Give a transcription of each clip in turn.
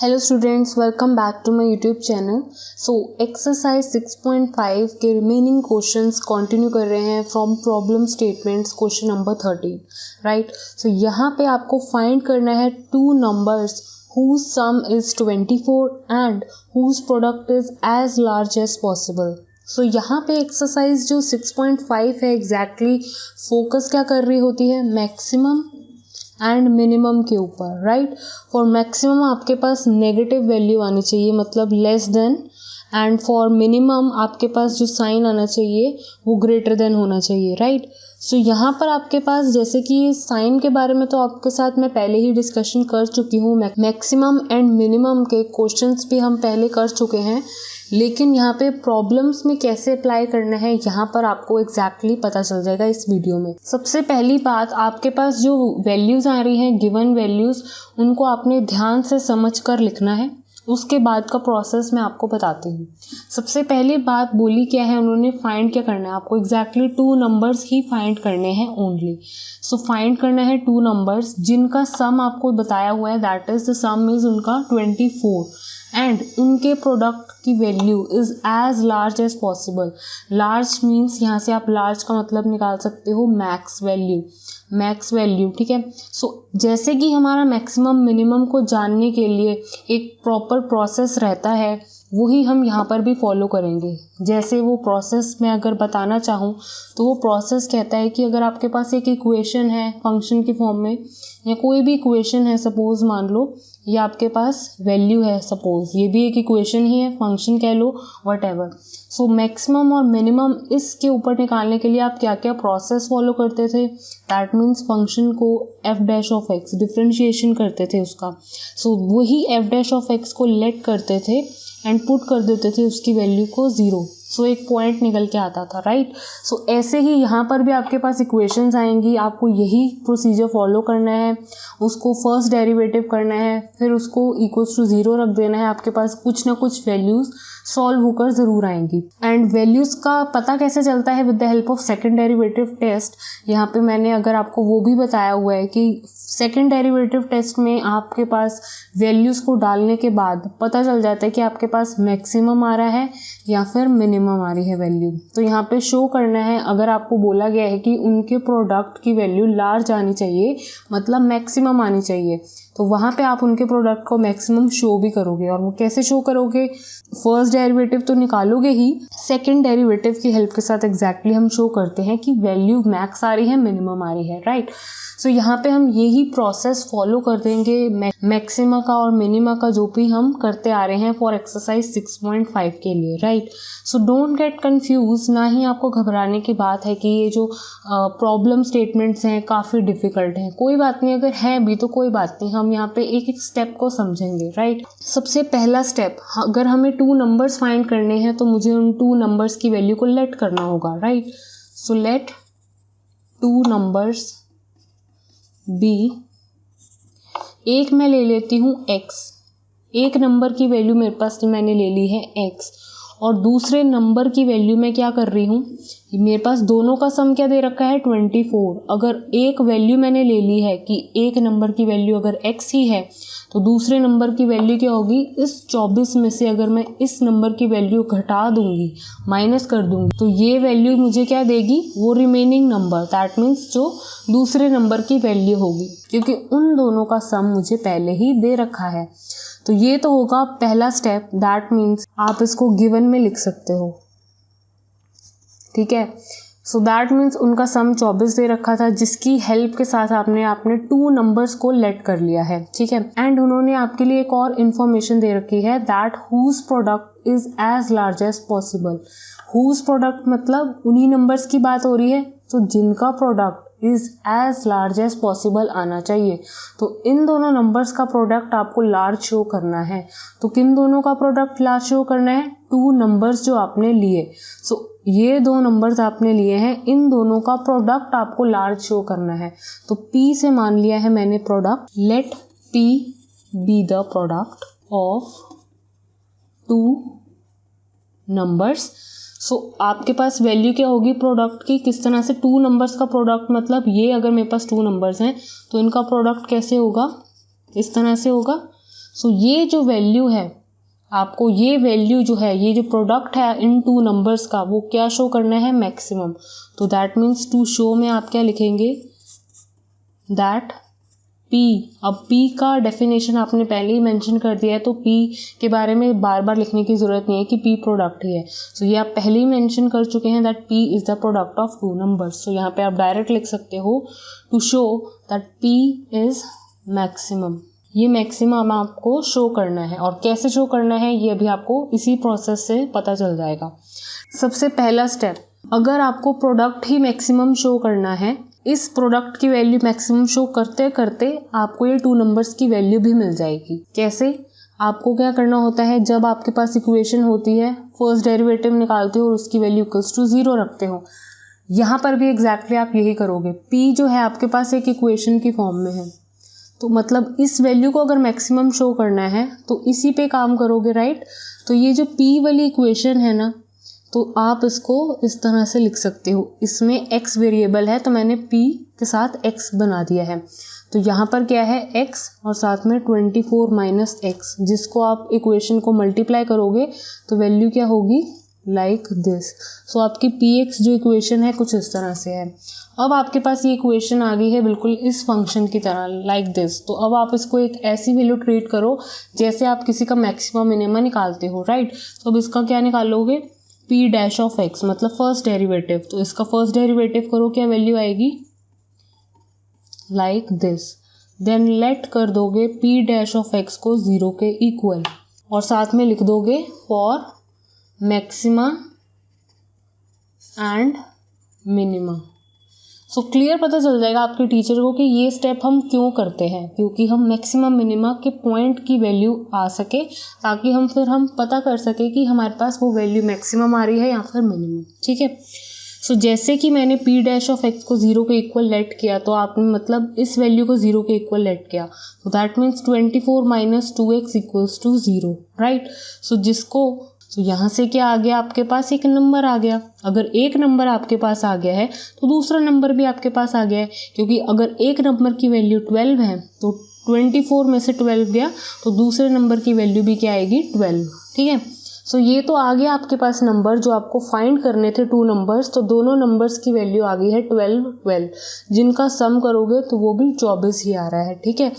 Hello students, welcome back to my YouTube channel. So exercise 6.5 के remaining questions continue कर रहे हैं from problem statements question number 13, right. So यहाँ पे आपको फाइंड करना है two numbers whose sum is 24 and whose product is as large as possible। सो यहाँ पे एक्सरसाइज जो 6.5 है एग्जैक्टली फोकस क्या कर रही होती है, मैक्सिमम एंड मिनिमम के ऊपर, राइट। फॉर मैक्सिमम आपके पास नेगेटिव वैल्यू आनी चाहिए, मतलब less than, and for minimum आपके पास जो साइन आना चाहिए वो ग्रेटर देन होना चाहिए, राइट। सो यहाँ पर आपके पास जैसे कि साइन के बारे में तो आपके साथ मैं पहले ही डिस्कशन कर चुकी हूँ, मैक्सिमम एंड मिनिमम के क्वेश्चंस भी हम पहले कर चुके हैं, लेकिन यहाँ पे प्रॉब्लम्स में कैसे अप्लाई करना है यहाँ पर आपको एग्जैक्टली पता चल जाएगा इस वीडियो में। सबसे पहली बात, आपके पास जो वैल्यूज़ आ रही हैं, गिवन वैल्यूज़, उनको आपने ध्यान से समझ कर लिखना है। उसके बाद का प्रोसेस मैं आपको बताती हूँ। सबसे पहली बात बोली क्या है उन्होंने, फाइंड क्या करना है आपको, एग्जैक्टली टू नंबर्स ही फाइंड करने हैं ओनली। सो फाइंड करना है टू नंबर्स जिनका सम आपको बताया हुआ है, that is the sum is उनका 24 एंड उनके प्रोडक्ट की value is as large as possible. Large means यहाँ से आप लार्ज का मतलब निकाल सकते हो मैक्स वैल्यू, ठीक है। सो जैसे कि हमारा मैक्सिमम मिनिमम को जानने के लिए एक प्रॉपर प्रोसेस रहता है, वही हम यहाँ पर भी फॉलो करेंगे। जैसे वो प्रोसेस मैं अगर बताना चाहूँ तो वो प्रोसेस कहता है कि अगर आपके पास एक इक्वेशन है फंक्शन के फॉर्म में, या कोई भी इक्वेशन है, सपोज मान लो ये आपके पास वैल्यू है, सपोज ये भी एक इक्वेशन ही है, फंक्शन कह लो, व्हाटएवर। सो मैक्सिमम और मिनिमम इसके ऊपर निकालने के लिए आप क्या क्या प्रोसेस फॉलो करते थे, दैट मीन्स फंक्शन को F dash of x differentiation करते थे उसका। सो वही एफ डैश ऑफ एक्स को लेट करते थे एंड पुट कर देते थे उसकी वैल्यू को 0। सो एक पॉइंट निकल के आता था, राइट। सो ऐसे ही यहाँ पर भी आपके पास इक्वेशंस आएंगी, आपको यही प्रोसीजर फॉलो करना है। उसको फर्स्ट डेरिवेटिव करना है, फिर उसको इक्वल्स टू 0 रख देना है। आपके पास कुछ ना कुछ वैल्यूज सॉल्व होकर ज़रूर आएंगी। एंड वैल्यूज़ का पता कैसे चलता है, with the help of second derivative test. यहाँ पे मैंने अगर आपको वो भी बताया हुआ है कि सेकंड डेरिवेटिव टेस्ट में आपके पास वैल्यूज़ को डालने के बाद पता चल जाता है कि आपके पास मैक्सिमम आ रहा है या फिर मिनिमम आ रही है वैल्यू। तो यहाँ पे शो करना है, अगर आपको बोला गया है कि उनके प्रोडक्ट की वैल्यू लार्ज आनी चाहिए, मतलब मैक्सिमम आनी चाहिए, तो वहाँ पे आप उनके प्रोडक्ट को मैक्सिमम शो भी करोगे। और वो कैसे शो करोगे, फर्स्ट डेरिवेटिव तो निकालोगे ही, सेकंड डेरिवेटिव की हेल्प के साथ एग्जैक्टली हम शो करते हैं कि वैल्यू मैक्स आ रही है, मिनिमम आ रही है, राइट। सो यहाँ पे हम यही प्रोसेस फॉलो कर देंगे मैक्सिमा का और मिनिमा का, जो भी हम करते आ रहे हैं फॉर एक्सरसाइज 6.5 के लिए, right. So don't get confuse, ना ही आपको घबराने की बात है कि ये जो प्रॉब्लम स्टेटमेंट्स हैं काफ़ी डिफिकल्ट हैं। कोई बात नहीं, अगर है भी तो कोई बात नहीं, हम यहाँ पे एक एक स्टेप को समझेंगे, राइट। सबसे पहला स्टेप, अगर हमें टू नंबर्स फाइंड करने हैं तो मुझे उन टू नंबर्स की वैल्यू को लेट करना होगा, right. So let two numbers be, एक मैं ले लेती हूँ x, एक नंबर की वैल्यू मेरे पास मैंने ले ली है x, और दूसरे नंबर की वैल्यू मैं क्या कर रही हूँ, मेरे पास दोनों का सम क्या दे रखा है 24। अगर एक वैल्यू मैंने ले ली है कि एक नंबर की वैल्यू अगर x ही है, तो दूसरे नंबर की वैल्यू क्या होगी, इस 24 में से अगर मैं इस नंबर की वैल्यू घटा दूंगी, माइनस कर दूंगी, तो ये वैल्यू मुझे क्या देगी, वो रिमेनिंग नंबर, दैट मीन्स जो दूसरे नंबर की वैल्यू होगी, क्योंकि उन दोनों का सम मुझे पहले ही दे रखा है। तो ये तो होगा पहला स्टेप, दैट मीन्स आप इसको गिवन में लिख सकते हो, ठीक है। सो दैट मीन्स उनका सम 24 दे रखा था, जिसकी हेल्प के साथ आपने टू नंबर्स को लेट कर लिया है, ठीक है। एंड उन्होंने आपके लिए एक और इन्फॉर्मेशन दे रखी है, that whose product is as large as possible. Whose product मतलब उन्हीं नंबर्स की बात हो रही है, तो जिनका product is as large as possible आना चाहिए। तो इन दोनों नंबर्स का प्रोडक्ट आपको लार्ज शो करना है। तो किन दोनों का प्रोडक्ट लार्ज शो करना है, टू नंबर्स जो आपने लिए। सो ये दो नंबर्स आपने लिए हैं, इन दोनों का प्रोडक्ट आपको लार्ज शो करना है। तो P से मान लिया है मैंने product, let P be the product of two numbers. So आपके पास वैल्यू क्या होगी प्रोडक्ट की, किस तरह से, टू नंबर्स का प्रोडक्ट, मतलब ये अगर मेरे पास टू नंबर्स हैं तो इनका प्रोडक्ट कैसे होगा, इस तरह से होगा। सो ये जो वैल्यू है आपको, ये वैल्यू जो है, ये जो प्रोडक्ट है इन टू नंबर्स का, वो क्या शो करना है, मैक्सिमम। तो दैट मीन्स टू शो में आप क्या लिखेंगे, दैट P। अब P का डेफिनेशन आपने पहले ही मेंशन कर दिया है, तो P के बारे में बार बार लिखने की ज़रूरत नहीं है कि P प्रोडक्ट ही है। सो ये आप पहले ही मेंशन कर चुके हैं that P is the product of two numbers. So यहाँ पे आप डायरेक्ट लिख सकते हो to show that P is maximum. ये मैक्सिमम आपको शो करना है, और कैसे शो करना है ये अभी आपको इसी प्रोसेस से पता चल जाएगा। सबसे पहला स्टेप, अगर आपको प्रोडक्ट ही मैक्सिमम शो करना है, इस प्रोडक्ट की वैल्यू मैक्सिमम शो करते करते आपको ये टू नंबर्स की वैल्यू भी मिल जाएगी। कैसे? आपको क्या करना होता है, जब आपके पास इक्वेशन होती है, फर्स्ट डेरिवेटिव निकालते हो और उसकी वैल्यू इक्वल्स टू 0 रखते हो। यहाँ पर भी एग्जैक्टली आप यही करोगे। P जो है आपके पास एक इक्वेशन की फॉर्म में है, तो मतलब इस वैल्यू को अगर मैक्सिमम शो करना है तो इसी पे काम करोगे, राइट। तो ये जो P वाली इक्वेशन है ना, तो आप इसको इस तरह से लिख सकते हो। इसमें x वेरिएबल है तो मैंने P के साथ x बना दिया है। तो यहाँ पर क्या है, x और साथ में 24 माइनस x, जिसको आप इक्वेशन को मल्टीप्लाई करोगे तो वैल्यू क्या होगी, लाइक दिस। सो आपकी px जो इक्वेशन है कुछ इस तरह से है। अब आपके पास ये इक्वेशन आ गई है बिल्कुल इस फंक्शन की तरह, लाइक दिस। तो अब आप इसको एक ऐसी वैल्यू ट्रीट करो जैसे आप किसी का मैक्सिमम मिनिमम निकालते हो, राइट। तो अब इसका क्या निकालोगे, P डैश ऑफ x, मतलब फर्स्ट डेरिवेटिव। तो इसका फर्स्ट डेरिवेटिव करो, क्या वैल्यू आएगी, लाइक दिस। देन लेट कर दोगे P डैश ऑफ x को 0 के इक्वल, और साथ में लिख दोगे for maxima and minima. So clear पता चल जाएगा आपके टीचर को कि ये स्टेप हम क्यों करते हैं, क्योंकि हम मैक्सिमम मिनिमा के पॉइंट की वैल्यू आ सके, ताकि हम पता कर सके कि हमारे पास वो वैल्यू मैक्सिमम आ रही है या फिर मिनिमम, ठीक है। सो जैसे कि मैंने P डैश ऑफ x को 0 के इक्वल लेट किया, तो आपने मतलब इस वैल्यू को 0 के इक्वल लेट किया, तो that means 24 minus 2x equals to 0, right. So जिसको तो यहाँ से क्या आ गया, आपके पास एक नंबर आ गया। अगर एक नंबर आपके पास आ गया है तो दूसरा नंबर भी आपके पास आ गया है, क्योंकि अगर एक नंबर की वैल्यू 12 है तो 24 में से 12 गया तो दूसरे नंबर की वैल्यू भी क्या आएगी, 12, ठीक है। सो ये तो आ गया आपके पास नंबर जो आपको फाइंड करने थे, टू नंबर्स। तो दोनों नंबर्स की वैल्यू आ गई है 12 12, जिनका सम करोगे तो वो भी 24 ही आ रहा है, ठीक है।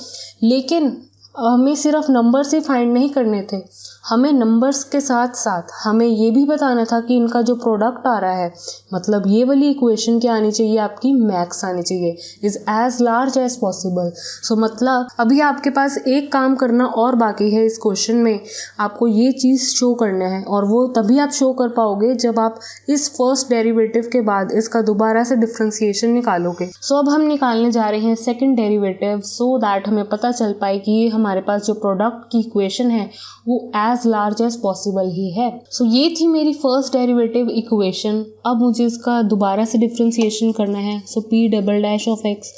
लेकिन हमें सिर्फ नंबर्स ही फाइंड नहीं करने थे, हमें नंबर्स के साथ साथ हमें ये भी बताना था कि इनका जो प्रोडक्ट आ रहा है, मतलब ये वाली इक्वेशन क्या आनी चाहिए, आपकी मैक्स आनी चाहिए, is as large as possible. So मतलब अभी आपके पास एक काम करना और बाकी है इस क्वेश्चन में, आपको ये चीज़ शो करना है, और वो तभी आप शो कर पाओगे जब आप इस फर्स्ट डेरिवेटिव के बाद इसका दोबारा से डिफ्रेंसिएशन निकालोगे। सो अब हम निकालने जा रहे हैं सेकेंड डेरिवेटिव, सो दैट हमें पता चल पाए कि ये हमारे पास जो प्रोडक्ट की इक्वेशन है वो एज लार्ज एज पॉसिबल ही है। सो ये थी मेरी फर्स्ट डेरिवेटिव इक्वेशन। अब मुझे इसका दोबारा से डिफ्रेंसिएशन करना है। So P double dash of x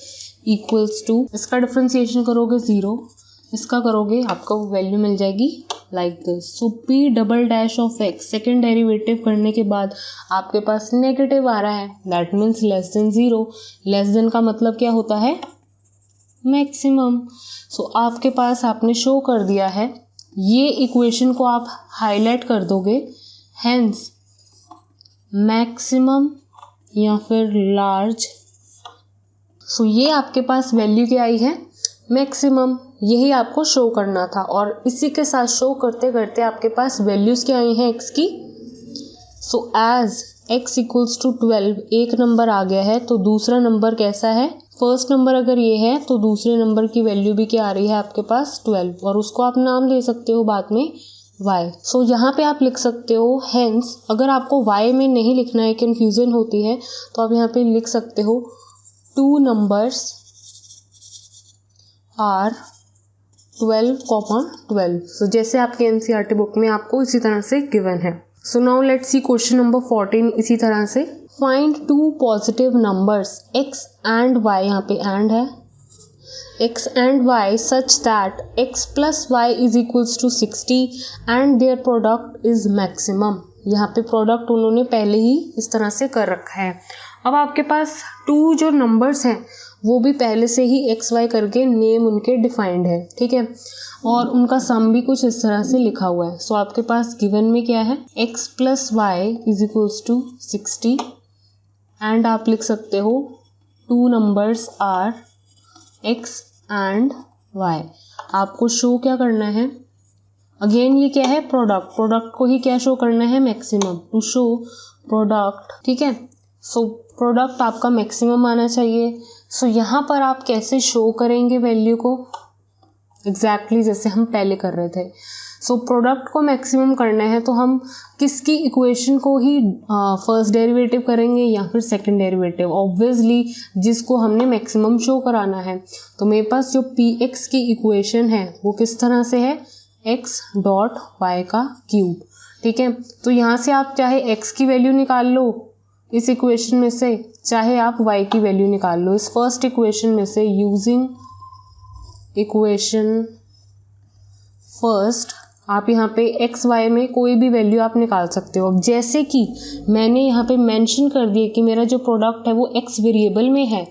equals to, इसका डिफ्रेंसिएशन करोगे 0, इसका करोगे आपको वैल्यू मिल जाएगी like this. So P double dash of x second derivative करने के बाद आपके पास नेगेटिव आ रहा है, that means less than 0। Less than का मतलब क्या होता है, मैक्सिमम। सो आपके पास आपने शो कर दिया है, ये इक्वेशन को आप हाईलाइट कर दोगे, हेंस मैक्सिमम या फिर लार्ज। सो ये आपके पास वैल्यू क्या आई है, मैक्सिमम। यही आपको शो करना था, और इसी के साथ शो करते करते आपके पास वैल्यूज क्या आई हैं x की। So as x equals to 12 एक नंबर आ गया है, तो दूसरा नंबर कैसा है, फर्स्ट नंबर अगर ये है तो दूसरे नंबर की वैल्यू भी क्या आ रही है आपके पास, 12, और उसको आप नाम दे सकते हो बाद में y। सो यहाँ पे आप लिख सकते हो हेंस। अगर आपको y में नहीं लिखना है, कन्फ्यूजन होती है, तो आप यहाँ पे लिख सकते हो टू नंबर्स आर 12, सो जैसे आपके NCERT बुक में आपको इसी तरह से गिवन है। So now let's see question number 14 इसी तरह से। Find two positive numbers x and y, यहाँ पे एंड है, x and y such that x plus y is equals to 60 and their product is maximum. यहाँ पे product उन्होंने पहले ही इस तरह से कर रखा है। अब आपके पास टू जो नंबर्स हैं वो भी पहले से ही एक्स वाई करके नेम उनके डिफाइंड है, ठीक है, और उनका सम भी कुछ इस तरह से लिखा हुआ है। सो आपके पास गिवन में क्या है, x plus y is equals to 60 and आप लिख सकते हो two numbers are x and y। आपको शो क्या करना है, अगेन ये क्या है, प्रोडक्ट को ही क्या शो करना है, मैक्सिमम, टू शो प्रोडक्ट, ठीक है। सो प्रोडक्ट आपका मैक्सिमम आना चाहिए। सो यहाँ पर आप कैसे शो करेंगे वैल्यू को, एग्जैक्टली जैसे हम पहले कर रहे थे। सो प्रोडक्ट को मैक्सिमम करना है तो हम किसकी इक्वेशन को ही फर्स्ट डेरिवेटिव करेंगे या फिर सेकंड डेरिवेटिव, ऑब्वियसली जिसको हमने मैक्सिमम शो कराना है। तो मेरे पास जो पी एक्स की इक्वेशन है वो किस तरह से है, एक्स डॉट वाई का क्यूब, ठीक है। तो यहाँ से आप चाहे एक्स की वैल्यू निकाल लो इस इक्वेशन में से, चाहे आप वाई की वैल्यू निकाल लो इस फर्स्ट इक्वेशन में से, यूजिंग इक्वेशन फर्स्ट आप यहाँ पे एक्स वाई में कोई भी वैल्यू आप निकाल सकते हो। अब जैसे कि मैंने यहाँ पे मेंशन कर दिया कि मेरा जो प्रोडक्ट है वो एक्स वेरिएबल में है,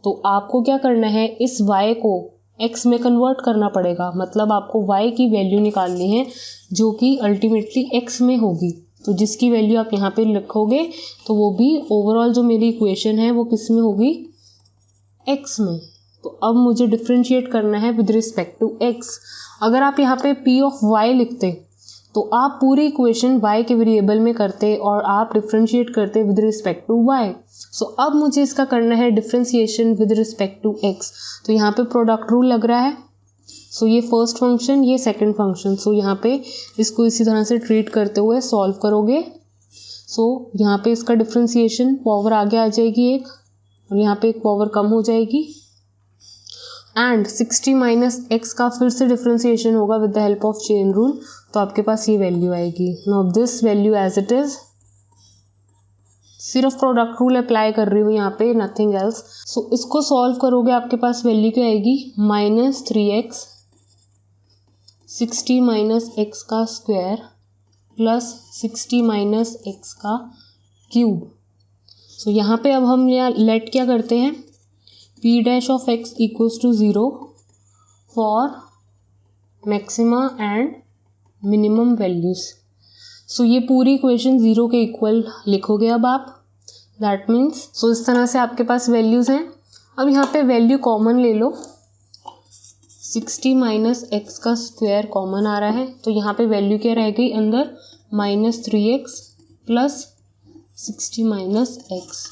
तो आपको क्या करना है, इस वाई को एक्स में कन्वर्ट करना पड़ेगा, मतलब आपको वाई की वैल्यू निकालनी है जो कि अल्टीमेटली एक्स में होगी। तो जिसकी वैल्यू आप यहाँ पे लिखोगे तो वो भी ओवरऑल जो मेरी इक्वेशन है वो किस में होगी, एक्स में। तो अब मुझे डिफ्रेंशिएट करना है विद रिस्पेक्ट टू एक्स। अगर आप यहाँ पे p ऑफ y लिखते तो आप पूरी इक्वेशन y के वेरिएबल में करते और आप डिफ्रेंशिएट करते with respect to y। So अब मुझे इसका करना है differentiation with respect to x। तो यहाँ पे प्रोडक्ट रूल लग रहा है। सो ये फर्स्ट फंक्शन, ये सेकंड फंक्शन। सो यहाँ पे इसको इसी तरह से ट्रीट करते हुए सॉल्व करोगे। सो यहाँ पे इसका डिफ्रेंशिएशन पावर आगे आ जाएगी एक, और यहाँ पे एक पावर कम हो जाएगी, एंड 60 माइनस एक्स का फिर से डिफ्रेंशिएशन होगा with the help of chain rule. तो आपके पास ये वैल्यू आएगी। Now this value as it is, सिर्फ प्रोडक्ट रूल अप्लाई कर रही हूँ यहाँ पे, नथिंग एल्स। सो इसको सॉल्व करोगे आपके पास वैल्यू क्या आएगी, माइनस 3x 60 माइनस एक्स का स्क्वायर प्लस 60 माइनस एक्स का क्यूब। सो यहाँ पे अब हम यहाँ लेट क्या करते हैं, p dash of x equals to 0 for maxima and minimum values. So ये पूरी इक्वेशन 0 के इक्वल लिखोगे अब आप, दैट मीन्स, सो इस तरह से आपके पास वैल्यूज हैं। अब यहाँ पे वैल्यू कॉमन ले लो, 60 माइनस एक्स का स्क्वायर कॉमन आ रहा है, तो यहाँ पे वैल्यू क्या रह गई अंदर, minus 3x plus 60 minus x.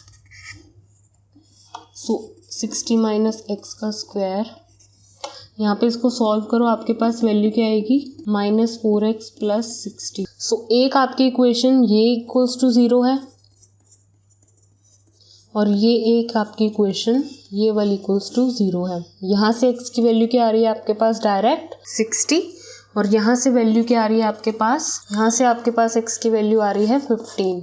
So 60 minus x का स्क्वायर, यहाँ पे इसको सॉल्व करो, आपके पास वैल्यू क्या आएगी, माइनस 4x प्लस 60। सो एक आपकी इक्वेशन ये इक्वल्स टू 0 है, और ये एक आपकी इक्वेशन ये वाली इक्वल्स टू 0 है। यहाँ से x की वैल्यू क्या आ रही है आपके पास, डायरेक्ट 60, और यहाँ से वैल्यू क्या आ रही है आपके पास, यहाँ से आपके पास x की वैल्यू आ रही है 15।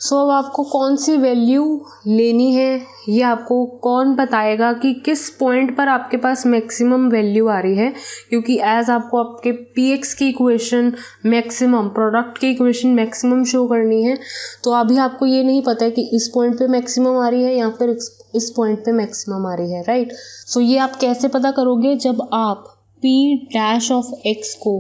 सो अब आपको कौन सी वैल्यू लेनी है ये आपको कौन बताएगा कि किस पॉइंट पर आपके पास मैक्सिमम वैल्यू आ रही है, क्योंकि एज आपको आपके px की इक्वेशन मैक्सिमम, प्रोडक्ट की इक्वेशन मैक्सिमम शो करनी है, तो अभी आपको ये नहीं पता है कि इस पॉइंट पे मैक्सिमम आ रही है या फिर इस पॉइंट पे मैक्सिमम आ रही है, राइट। सो ये आप कैसे पता करोगे, जब आप p डैश ऑफ x को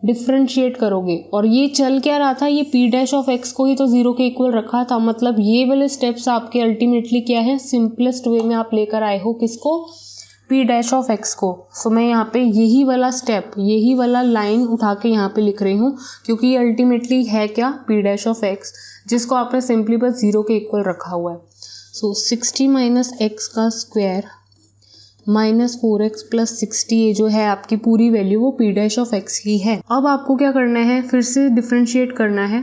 डिफ्रेंशिएट करोगे, और ये चल क्या रहा था, ये p डैश ऑफ x को ही तो 0 के इक्वल रखा था, मतलब ये वाले स्टेप्स आपके अल्टीमेटली क्या है, सिंपलेस्ट वे में आप लेकर आए हो किसको, p डैश ऑफ x को। सो मैं यहाँ पे यही वाला स्टेप, यही वाला लाइन उठा के यहाँ पे लिख रही हूँ, क्योंकि ये अल्टीमेटली है क्या, p डैश ऑफ x, जिसको आपने सिंपली बस 0 के इक्वल रखा हुआ है। सो 60 माइनस एक्स का स्क्वायर माइनस 4x प्लस 60, ये जो है आपकी पूरी वैल्यू वो p डैश ऑफ x ही है। अब आपको क्या करना है, फिर से डिफ्रेंशिएट करना है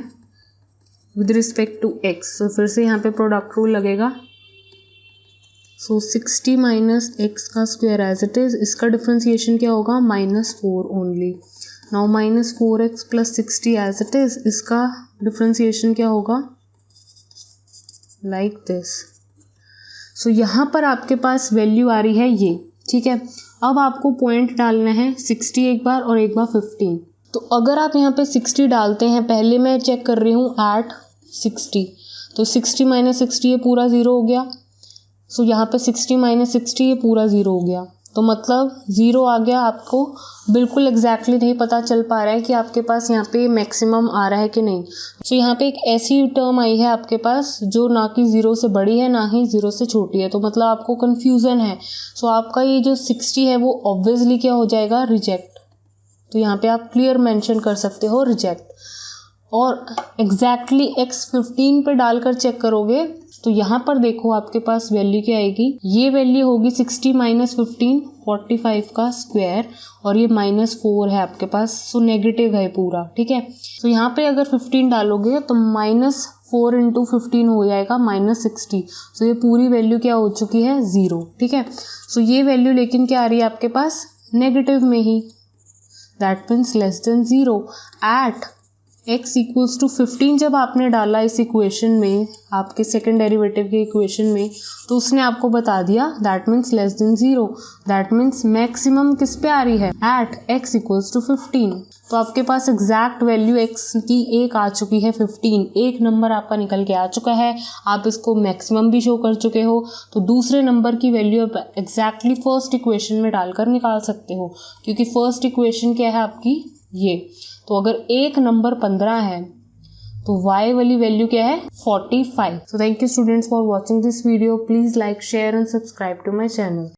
विद रिस्पेक्ट टू x। तो फिर से यहाँ पे प्रोडक्ट रूल लगेगा। सो 60 माइनस एक्स का स्क्वायर एज इट इज, इसका डिफ्रेंशिएशन क्या होगा, minus 4 only. Now minus 4x plus 60 as it is, इसका डिफ्रेंशिएशन क्या होगा, लाइक दिस। सो यहाँ पर आपके पास वैल्यू आ रही है ये, ठीक है। अब आपको पॉइंट डालना है 60 एक बार और एक बार 15। तो अगर आप यहाँ पे 60 डालते हैं, पहले मैं चेक कर रही हूँ एट 60, तो 60 माइनस 60 ये पूरा 0 हो गया। सो यहाँ पे 60 माइनस 60 ये पूरा 0 हो गया, तो मतलब 0 आ गया। आपको बिल्कुल एग्जैक्टली नहीं पता चल पा रहा है कि आपके पास यहाँ पे मैक्सिमम आ रहा है कि नहीं। सो यहाँ पे एक ऐसी टर्म आई है आपके पास जो ना कि 0 से बड़ी है ना ही 0 से छोटी है, तो मतलब आपको कन्फ्यूज़न है। सो आपका ये जो 60 है वो ऑब्वियसली क्या हो जाएगा, रिजेक्ट। तो यहाँ पे आप क्लियर मेंशन कर सकते हो रिजेक्ट। और एग्जैक्टली x15 पे डालकर चेक करोगे तो यहाँ पर देखो आपके पास वैल्यू क्या आएगी, ये वैल्यू होगी 60 माइनस 15, 45 का स्क्वायर, और ये -4 है आपके पास, सो नेगेटिव है पूरा, ठीक है। तो यहाँ पे अगर 15 डालोगे तो -4 इंटू 15 हो जाएगा -60। सो ये पूरी वैल्यू क्या हो चुकी है, 0, ठीक है। सो ये वैल्यू लेकिन क्या आ रही है आपके पास, नेगेटिव में ही, that means less than 0 at x equals to 15। जब आपने डाला इस इक्वेशन में, आपके सेकंड डेरिवेटिव के इक्वेशन में, तो उसने आपको बता दिया that means less than 0, that means maximum किस पे आ रही है, एट x इक्वल्स टू 15। तो आपके पास एग्जैक्ट वैल्यू x की एक आ चुकी है 15, एक नंबर आपका निकल के आ चुका है। आप इसको मैक्सिमम भी शो कर चुके हो, तो दूसरे नंबर की वैल्यू आप एग्जैक्टली फर्स्ट इक्वेशन में डालकर निकाल सकते हो, क्योंकि फर्स्ट इक्वेशन क्या है आपकी ये। तो अगर एक नंबर 15 है तो y वाली वैल्यू क्या है, 45। So thank you students for watching this video. Please like, share and subscribe to my channel.